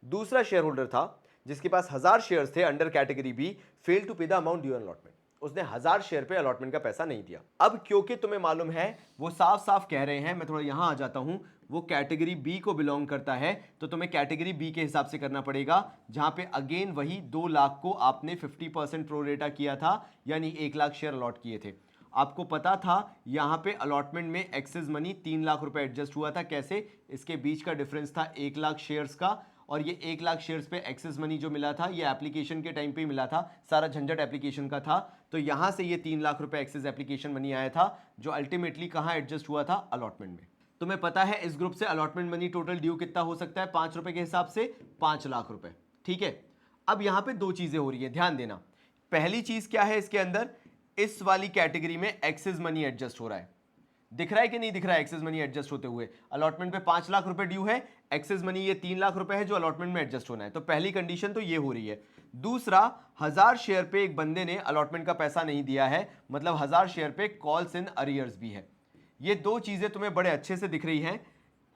दूसरा शेयर होल्डर था जिसके पास 1000 शेयर्स थे under category B, fail to pay the amount due allotment, उसने 1000 शेयर पे अलॉटमेंट का पैसा नहीं दिया। अब क्योंकि तुम्हें मालूम है वो साफ साफ कह रहे हैं, मैं थोड़ा यहां आ जाता हूं, वो कैटेगरी बी को बिलोंग करता है, तो तुम्हें कैटेगरी बी के हिसाब से करना पड़ेगा, जहां पे अगेन वही 2 लाख को आपने 50% प्रोरेटा किया था, यानी 1 लाख शेयर अलॉट किए थे। आपको पता था यहां पे अलॉटमेंट में एक्सेस मनी 3 लाख रुपए एडजस्ट हुआ था, कैसे, इसके बीच का डिफरेंस था 1 लाख शेयर्स का, और ये 1 लाख शेयर्स पे एक्सेस मनी जो मिला था ये एप्लीकेशन के टाइम पे ही मिला था, सारा झंझट एप्लीकेशन का था, तो यहां से ये 3 लाख रुपए एक्सेस एप्लीकेशन मनी आया था, जो अल्टीमेटली कहां एडजस्ट हुआ था, अलॉटमेंट में। तुम्हें पता है इस ग्रुप से अलॉटमेंट मनी टोटल ड्यू कितना हो सकता है 5 रुपए के हिसाब से, 5 लाख रुपए, ठीक है। अब यहां पे 2 चीजें हो रही है, ध्यान देना। पहली चीज क्या है, इसके अंदर इस वाली कैटेगरी में एक्सेस मनी एडजस्ट हो रहा है, दिख रहा है कि नहीं दिख रहा है एक्सेस मनी एडजस्ट होते हुए, अलॉटमेंट पे 5 लाख रुपए ड्यू है, एक्सेस मनी ये 3 लाख रुपए है जो अलॉटमेंट में एडजस्ट होना है, तो पहली कंडीशन तो ये हो रही है। दूसरा, 1000 शेयर पे एक बंदे ने अलॉटमेंट का पैसा नहीं दिया है, मतलब 1000 शेयर पे कॉल्स इन अरियर्स भी है। ये दो चीजें तुम्हें बड़े अच्छे से दिख रही हैं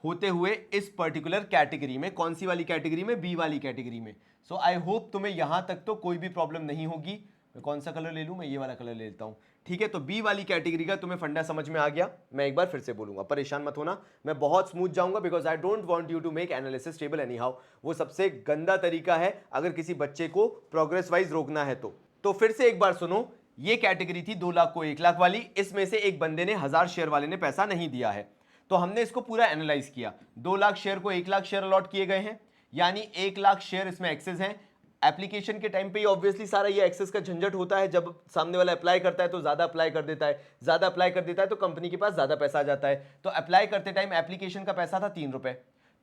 होते हुए इस पर्टिकुलर कैटेगरी में। कौन सी वाली कैटेगरी में? बी वाली कैटेगरी में। सो आई होप तुम्हें यहां तक तो कोई भी प्रॉब्लम नहीं होगी। मैं कौन सा कलर ले लूं? मैं ये वाला कलर ले लेता हूं, ठीक है। तो बी वाली कैटेगरी का तुम्हें फंडा समझ में आ गया। मैं एक बार फिर से बोलूंगा, परेशान मत होना, मैं बहुत स्मूथ जाऊंगा because I don't want you to make analysis table anyhow. वो सबसे गंदा तरीका है अगर किसी बच्चे को प्रोग्रेस वाइज रोकना है तो फिर से एक बार सुनो। ये कैटेगरी थी 2 लाख को 1 लाख वाली, इसमें से एक बंदे ने 1000 शेयर वाले ने पैसा नहीं दिया है, तो हमने इसको पूरा एनालाइज किया। 2 लाख शेयर को 1 लाख शेयर अलॉट किए गए हैं, यानी 1 लाख शेयर इसमें एक्सेस हैं। एप्लीकेशन के टाइम पे ऑब्वियसली सारा ये एक्सेस का झंझट होता है। जब सामने वाला अप्लाई करता है तो ज्यादा अप्लाई कर देता है, ज्यादा अप्लाई कर देता है तो कंपनी के पास ज्यादा पैसा आ जाता है। तो अप्लाई करते टाइम एप्लीकेशन का पैसा था 3 रुपए,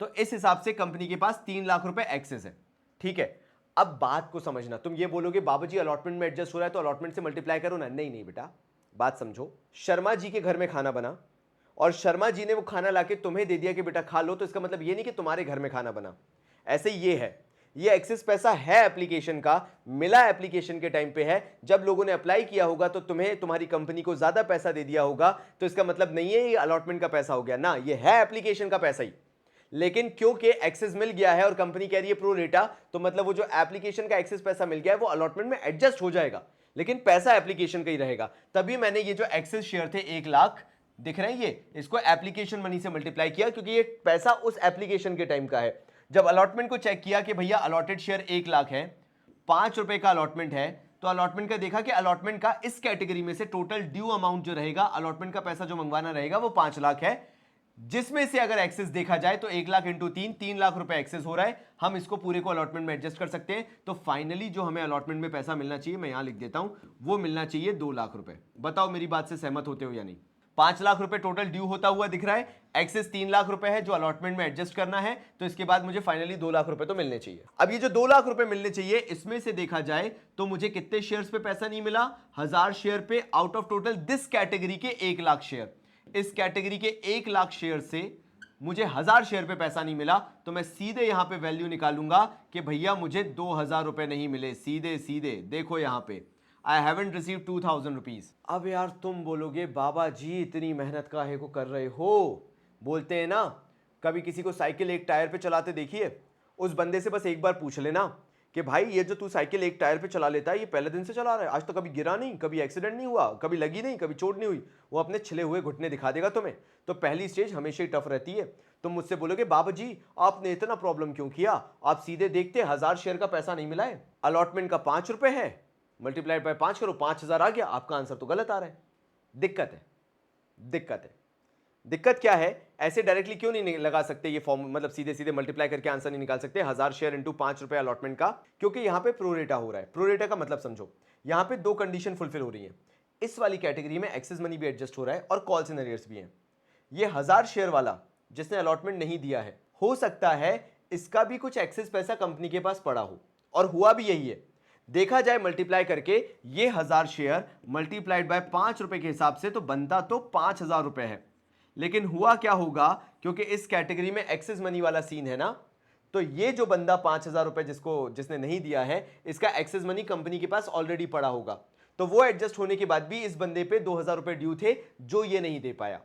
तो इस हिसाब से कंपनी के पास 3 लाख रुपए एक्सेस है, ठीक है। अब बात को समझना। तुम ये बोलोगे बाबू जी अलॉटमेंट में एडजस्ट हो रहा है तो अलॉटमेंट से मल्टीप्लाई करो ना। नहीं नहीं बेटा, बात समझो। शर्मा जी के घर में खाना बना और शर्मा जी ने वो खाना लाके तुम्हें दे दिया कि बेटा खा लो, तो इसका मतलब ये नहीं कि तुम्हारे घर में खाना बना। ऐसे ये है, ये एक्सेस पैसा है एप्लीकेशन का, मिला एप्लीकेशन के टाइम पे है। जब लोगों ने अप्लाई किया होगा तो तुम्हें तुम्हारी कंपनी को ज्यादा पैसा दे दिया होगा, तो इसका मतलब नहीं है ये अलॉटमेंट का पैसा हो गया ना, ये है एप्लीकेशन का पैसा ही। लेकिन क्योंकि एक्सेस मिल गया है और कंपनी कह रही है प्रो रेटा, तो मतलब वो जो एप्लीकेशन का एक्सेस पैसा मिल गया है वो अलॉटमेंट में एडजस्ट हो जाएगा, लेकिन पैसा एप्लीकेशन का ही रहेगा। तभी मैंने ये जो एक्सेस शेयर थे 1 लाख दिख रहे हैं, ये इसको एप्लीकेशन मनी से मल्टीप्लाई किया, क्योंकि ये पैसा उस एप्लीकेशन के टाइम का है। जब अलॉटमेंट को चेक किया कि भैया अलॉटेड शेयर 1 लाख है, 5 रुपए का अलॉटमेंट है, तो अलॉटमेंट का देखा कि अलॉटमेंट का इस कैटेगरी में से टोटल ड्यू अमाउंट जो रहेगा, अलॉटमेंट का पैसा जो मंगवाना रहेगा वो 5 लाख है, जिसमें से अगर एक्सेस देखा जाए तो 1 लाख इंटू 3 लाख रुपए एक्सेस हो रहा है। हम इसको पूरे को अलॉटमेंट में एडजस्ट कर सकते हैं। तो फाइनली जो हमें अलॉटमेंट में पैसा मिलना चाहिए, मैं यहां लिख देता हूं, वो मिलना चाहिए 2 लाख रुपए। बताओ मेरी बात से सहमत होते हो या नहीं? 5 लाख रुपए टोटल ड्यू होता हुआ दिख रहा है, एक्सेस 3 लाख रुपए है जो अलॉटमेंट में एडजस्ट करना है, तो इसके बाद मुझे फाइनली 2 लाख रुपए तो मिलने चाहिए। अब ये जो 2 लाख रुपए मिलने चाहिए, इसमें से देखा जाए तो मुझे कितने शेयर्स पे पैसा नहीं मिला? 1000 शेयर पे out of total this category के 1 लाख शेयर। इस कैटेगरी के 1 लाख शेयर से मुझे 1000 शेयर पे पैसा नहीं मिला, तो मैं सीधे यहां पे वैल्यू निकालूंगा कि भैया मुझे 2000 रुपए नहीं मिले। सीधे सीधे देखो यहां पे, आई हैवंट रिसीव 2000 रुपीज। अब यार तुम बोलोगे बाबा जी इतनी मेहनत काहे को कर रहे हो? बोलते हैं ना, कभी किसी को साइकिल एक टायर पे चलाते देखिए, उस बंदे से बस एक बार पूछ लेना कि भाई ये जो तू साइकिल एक टायर पे चला लेता है, ये पहले दिन से चला रहा है? आज तो कभी गिरा नहीं, कभी एक्सीडेंट नहीं हुआ, कभी लगी नहीं, कभी चोट नहीं हुई? वो अपने छिले हुए घुटने दिखा देगा तुम्हें। तो पहली स्टेज हमेशा ही टफ रहती है। तुम मुझसे बोलोगे बाबा जी आपने इतना प्रॉब्लम क्यों किया? आप सीधे देखते 1000 शेयर का पैसा नहीं मिला है, अलॉटमेंट का 5 रुपए है, मल्टीप्लाइड बाय 5 करो, 5000 आ गया। आपका आंसर तो गलत आ रहा है। दिक्कत है, दिक्कत है। दिक्कत क्या है? ऐसे डायरेक्टली क्यों नहीं लगा सकते ये फॉर्म, मतलब सीधे सीधे मल्टीप्लाई करके आंसर नहीं निकाल सकते 1000 शेयर इंटू 5 रुपए अलॉटमेंट का? क्योंकि यहां पे प्रोरेटा हो रहा है। प्रोरेटा का मतलब समझो, यहां पे 2 कंडीशन फुलफिल हो रही है। इस वाली कैटेगरी में एक्सेस मनी भी एडजस्ट हो रहा है और कॉल्स इन अरियर्स भी हैं। ये 1000 शेयर वाला जिसने अलॉटमेंट नहीं दिया है, हो सकता है इसका भी कुछ एक्सेस पैसा कंपनी के पास पड़ा हो, और हुआ भी यही है। देखा जाए मल्टीप्लाई करके, ये 1000 शेयर मल्टीप्लाइड बाय 5 रुपए के हिसाब से तो बनता तो 5000 रुपए है। लेकिन हुआ क्या होगा, क्योंकि इस कैटेगरी में एक्सेस मनी वाला सीन है ना, तो ये जो बंदा 5000 रुपए जिसने नहीं दिया है, इसका एक्सेस मनी कंपनी के पास ऑलरेडी पड़ा होगा, तो वो एडजस्ट होने के बाद भी इस बंदे पे 2000 रुपए ड्यू थे जो ये नहीं दे पाया।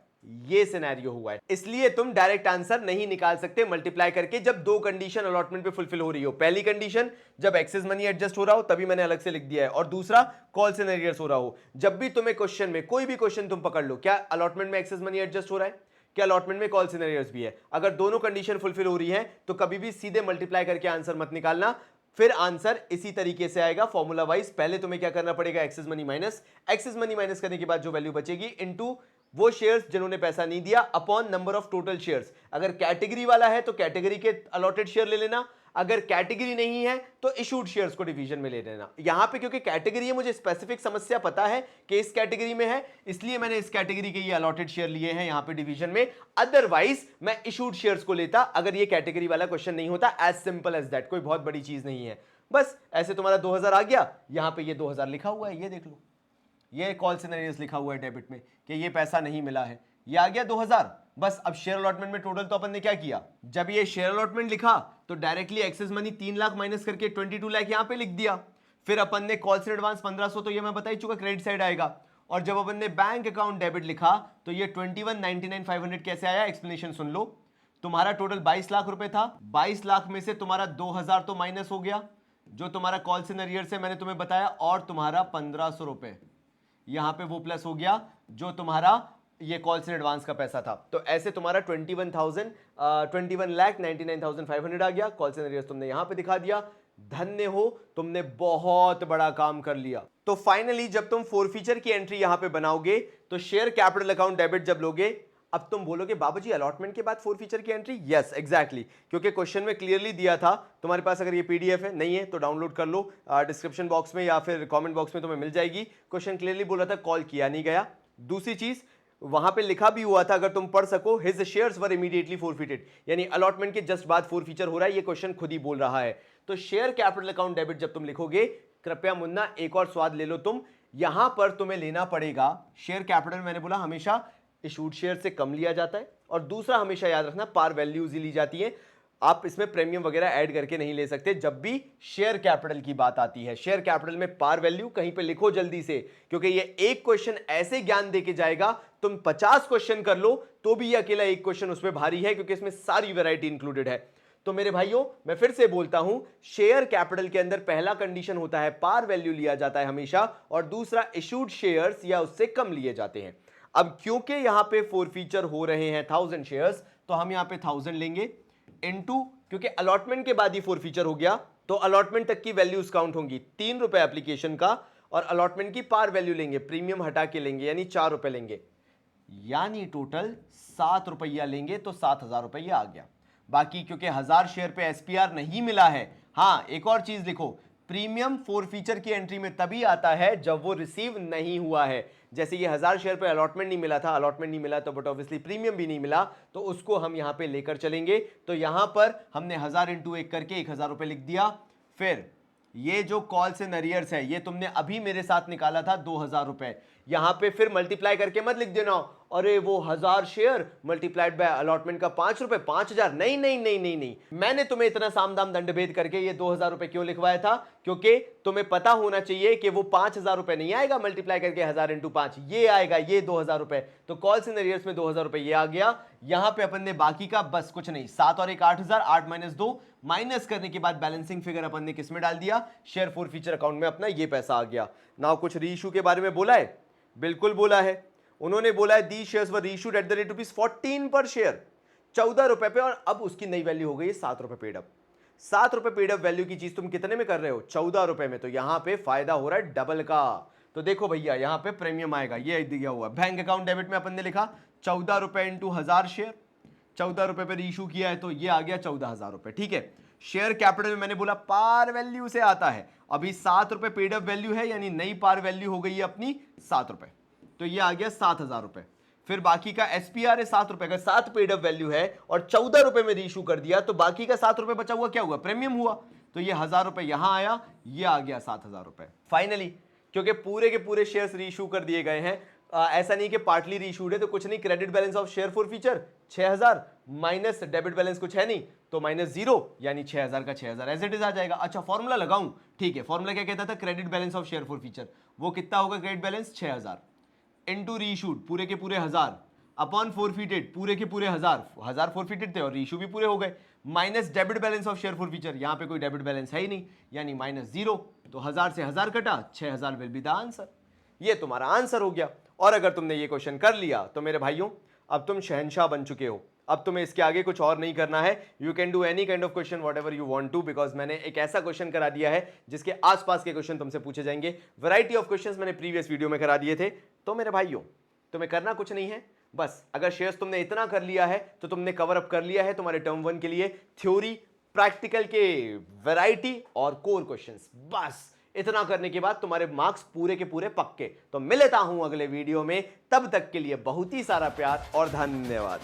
ये सिनेरियो हुआ है। इसलिए तुम डायरेक्ट आंसर नहीं निकाल सकते मल्टीप्लाई करके जब 2 कंडीशन अलॉटमेंट पे फुलफिल हो रही हो। पहली कंडीशन जब एक्सेस मनी एडजस्ट हो रहा हो, तभी मैंने अलग से लिख दिया है, और दूसरा कॉल्स इन अरियर्स हो रहा हो। जब भी तुम्हें क्वेश्चन में कोई भी क्वेश्चन तुम पकड़ लो, क्या अलॉटमेंट में एक्सेस मनी एडजस्ट हो रहा है, क्या अलॉटमेंट में कॉल्स इन अरियर्स भी है, अगर दोनों कंडीशन फुलफिल हो रही है तो कभी भी सीधे मल्टीप्लाई करके आंसर मत निकालना। फिर आंसर इसी तरीके से आएगा फॉर्मूला वाइज। पहले तुम्हें क्या करना पड़ेगा, एक्सेस मनी माइनस करने के बाद जो वैल्यू बचेगी इनटू वो शेयर्स जिन्होंने पैसा नहीं दिया upon number of total shares. अगर कैटेगरी वाला है तो कैटेगरी के अलॉटेड शेयर ले लेना, अगर कैटेगरी नहीं है तो इशूड शेयर्स को डिवीजन में ले लेना। यहां पे क्योंकि कैटेगरी है, मुझे स्पेसिफिक समस्या पता है कि इस कैटेगरी में है, इसलिए मैंने इस कैटेगरी के ये अलॉटेड शेयर लिए हैं यहां पे डिवीजन में। अदरवाइज मैं इशूड शेयर्स को लेता अगर ये कैटेगरी वाला क्वेश्चन नहीं होता। एज सिंपल एज दैट, कोई बहुत बड़ी चीज नहीं है। बस ऐसे तुम्हारा 2000 आ गया, यहां पे ये 2000 लिखा हुआ है, ये देख लो, ये कॉल्स इन अरियर्स लिखा हुआ है डेबिट में कि ये पैसा नहीं मिला है, ये आ गया 2000। बस अब शेयर अलॉटमेंट में टोटल तो अपन ने क्या किया, जब ये शेयर अलॉटमेंट लिखा तो directly excess money 3 lakh minus करके 22 लाख यहां पे लिख दिया। फिर अपन ने कॉल्स इन एडवांस 1500, तो ये मैं बता ही चुका क्रेडिट साइड आएगा। और जब अपन ने बैंक अकाउंट डेबिट लिखा तो ये 21,99,500 कैसे आया, एक्सप्लेनेशन सुन लो। तुम्हारा टोटल 22 लाख रुपए था, 22 लाख में से तुम्हारा 2000 तो माइनस हो गया, जो तुम्हारा कॉल्स इन अरियर से मैंने तुम्हें बताया, और तुम्हारा 1500 रुपए यहां पे वो प्लस हो गया जो तुम्हारा ये कॉल्स इन एडवांस का पैसा था। तो ऐसे तुम्हारा 21,99,500 आ गया। कॉल्स इन अरियर्स तुमने यहां पे दिखा दिया। धन्य हो, तुमने बहुत बड़ा काम कर लिया। तो फाइनली जब तुम फोरफीचर की एंट्री यहां पे बनाओगे तो शेयर कैपिटल अकाउंट डेबिट जब लोगे, अब तुम बोलोगे बाबूजी अलॉटमेंट के बाद फोरफीचर की एंट्री, यस एग्जैक्टली, क्योंकि क्वेश्चन में क्लियरली दिया था। तुम्हारे पास अगर ये पीडीएफ है नहीं है तो डाउनलोड कर लो, डिस्क्रिप्शन बॉक्स में या फिर कमेंट बॉक्स में तुम्हें मिल जाएगी। क्वेश्चन क्लियरली बोला था कॉल किया नहीं गया। दूसरी चीज वहां पे लिखा भी हुआ था, अगर तुम पढ़ सको, हिज शेयर्स वर इमीडिएटली फोरफिटेड, यानी अलॉटमेंट के जस्ट बाद फोरफीचर हो रहा है, ये क्वेश्चन खुद ही बोल रहा है। तो शेयर कैपिटल अकाउंट डेबिट जब तुम लिखोगे, कृपया मुन्ना एक और स्वाद ले लो तुम, यहां पर तुम्हें लेना पड़ेगा शेयर कैपिटल, मैंने बोला हमेशा इशूड शेयर से कम लिया जाता है, और दूसरा हमेशा याद रखना पार वैल्यूज ही ली जाती है, आप इसमें प्रीमियम वगैरह ऐड करके नहीं ले सकते जब भी शेयर कैपिटल की बात आती है। शेयर कैपिटल में पार वैल्यू कहीं पे लिखो जल्दी से, क्योंकि ये एक क्वेश्चन ऐसे ज्ञान देके जाएगा, तुम 50 क्वेश्चन कर लो तो भी ये अकेला एक क्वेश्चन उसमें भारी है, क्योंकि इसमें सारी वैरायटी इंक्लूडेड है। तो मेरे भाइयों मैं फिर से बोलता हूं, शेयर कैपिटल के अंदर पहला कंडीशन होता है पार वैल्यू लिया जाता है हमेशा, और दूसरा इशूड शेयर्स या उससे कम लिए जाते हैं। अब क्योंकि यहां पे फोरफीचर हो रहे हैं 1000 शेयर्स, तो हम यहां पे 1000 लेंगे इनटू, क्योंकि अलॉटमेंट के बाद ही फोरफीचर हो गया तो अलॉटमेंट तक की वैल्यूज काउंट होंगी, 3 रुपए एप्लीकेशन का, और अलॉटमेंट की पार वैल्यू लेंगे, प्रीमियम हटा के लेंगे, यानी 4 रुपए लेंगे, यानी टोटल 7 रुपया लेंगे, तो 7000 रुपया आ गया। बाकी क्योंकि 1000 शेयर पे एसपीआर नहीं मिला है, हाँ एक और चीज लिखो, प्रीमियम फोरफीचर की एंट्री में तभी आता है जब वो रिसीव नहीं हुआ है। जैसे ये 1000 शेयर पे अलॉटमेंट नहीं मिला था, अलॉटमेंट नहीं मिला तो बट ऑब्वियसली प्रीमियम भी नहीं मिला, तो उसको हम यहां पे लेकर चलेंगे। तो यहां पर हमने 1000 इंटू 1 करके 1000 रुपए लिख दिया। फिर ये जो कॉल्स एंड अरियर्स है, ये तुमने अभी मेरे साथ निकाला था 2000 रुपए, यहां पे फिर मल्टीप्लाई करके मत लिख देना, अरे वो 1000 शेयर मल्टीप्लाइड बाय अलॉटमेंट का 5 रुपए 5000, नहीं नहीं नहीं नहीं नहीं, मैंने तुम्हें इतना सामदाम दंडभेद करके ये 2000 रुपए क्यों लिखवाया था, क्योंकि तुम्हें पता होना चाहिए कि वो 5000 रुपए नहीं आएगा मल्टीप्लाई करके 1000 इंटू 5, ये आएगा ये 2000 रुपए। तो कॉल्स इन अरियर्स में 2000 रुपए ये आ गया। यहां पे अपन ने बाकी का बस कुछ नहीं, 7 और 1 8000, 8 माइनस 2, माइनस करने के बाद बैलेंसिंग फिगर अपन ने किस में डाल दिया, शेयर फोरफीचर अकाउंट में अपना ये पैसा आ गया। नाउ कुछ रीइश्यू के बारे में बोला है, बिल्कुल बोला है, उन्होंने बोला है दी shares were reissued at the rate ₹14 पर शेयर, 14 रुपए पे, और अब उसकी नई वैल्यू हो गई 7 रुपए पेड अप। 7 रुपए पेड अप वैल्यू की चीज तुम कितने में कर रहे हो, 14 रुपए में, तो यहां पे फायदा हो रहा है डबल का। तो देखो भैया यहां पे प्रीमियम आएगा, ये दिया हुआ बैंक अकाउंट डेबिट में अपन ने लिखा 14 रुपए इंटू 1000 शेयर, 14 रुपए पे रीइश्यू किया है तो ये आ गया 14000 रुपए, ठीक है। शेयर कैपिटल में मैंने बोला पार वैल्यू से आता है, अभी 7 रुपए पेड अप वैल्यू है, यानी नई पार वैल्यू हो गई है अपनी 7 रुपए, तो ये आ गया 7000 रुपए। फिर बाकी का एसपीआर है 7 रुपए का, 7 पेड अप वैल्यू है और 14 रुपए में रीइश्यू कर दिया, तो बाकी का 7 रुपए बचा हुआ क्या हुआ, प्रीमियम हुआ, तो ये 1000 रुपए यहां आया, ये आ गया 7000 रुपए। फाइनली क्योंकि पूरे के पूरे शेयर्स रीइश्यू कर दिए गए हैं, ऐसा नहीं कि पार्टली रीइश्यूड है, तो कुछ नहीं, credit balance of share forfeiture 6000 minus debit balance कुछ है नहीं, तो माइनस 0, यानी 6000 का 6000 एज इट इज आ जाएगा। अच्छा फॉर्मूला लगाऊं, ठीक है, फॉर्मूला क्या कहता था, credit balance of share forfeiture, वो कितना होगा, क्रेडिट बैलेंस 6000 इनटू रीइश्यूड पूरे के पूरे 1000 अपॉन फोरफीटेड पूरे के पूरे 1000 फोरफीटेड थे और रीइश्यू भी पूरे हो गए, minus debit balance of share forfeiture, यहां पे कोई डेबिट बैलेंस है ही नहीं, यानी माइनस 0, तो 1000 से 1000 कटा, 6000 विल बी द आंसर। ये तुम्हारा आंसर हो गया। और अगर तुमने ये क्वेश्चन कर लिया तो मेरे भाइयों अब तुम शहंशाह बन चुके हो, अब तुम्हें इसके आगे कुछ और नहीं करना है, you can do any kind of question whatever you want to, because मैंने एक ऐसा क्वेश्चन करा दिया है जिसके आसपास के क्वेश्चन तुमसे पूछे जाएंगे। वैरायटी ऑफ क्वेश्चंस मैंने प्रीवियस वीडियो में करा दिए थे। तो मेरे भाइयों तुम्हें करना कुछ नहीं है, बस अगर शेयर्स तुमने इतना कर लिया है तो तुमने कवर अप कर लिया है तुम्हारे टर्म 1 के लिए थ्योरी, प्रैक्टिकल के वैरायटी और कोर क्वेश्चंस। बस इतना करने के बाद तुम्हारे मार्क्स पूरे के पूरे पक्के। तो मिलता हूं अगले वीडियो में, तब तक के लिए बहुत ही सारा प्यार और धन्यवाद।